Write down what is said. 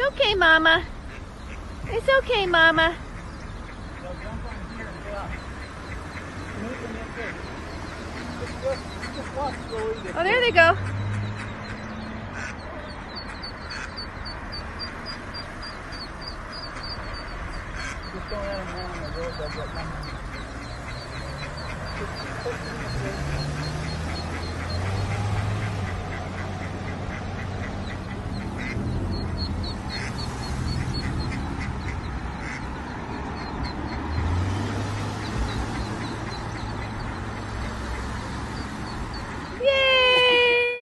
okay, Mama. It's okay, Mama. Oh, there they go. Just don't let them run on the road. They'll get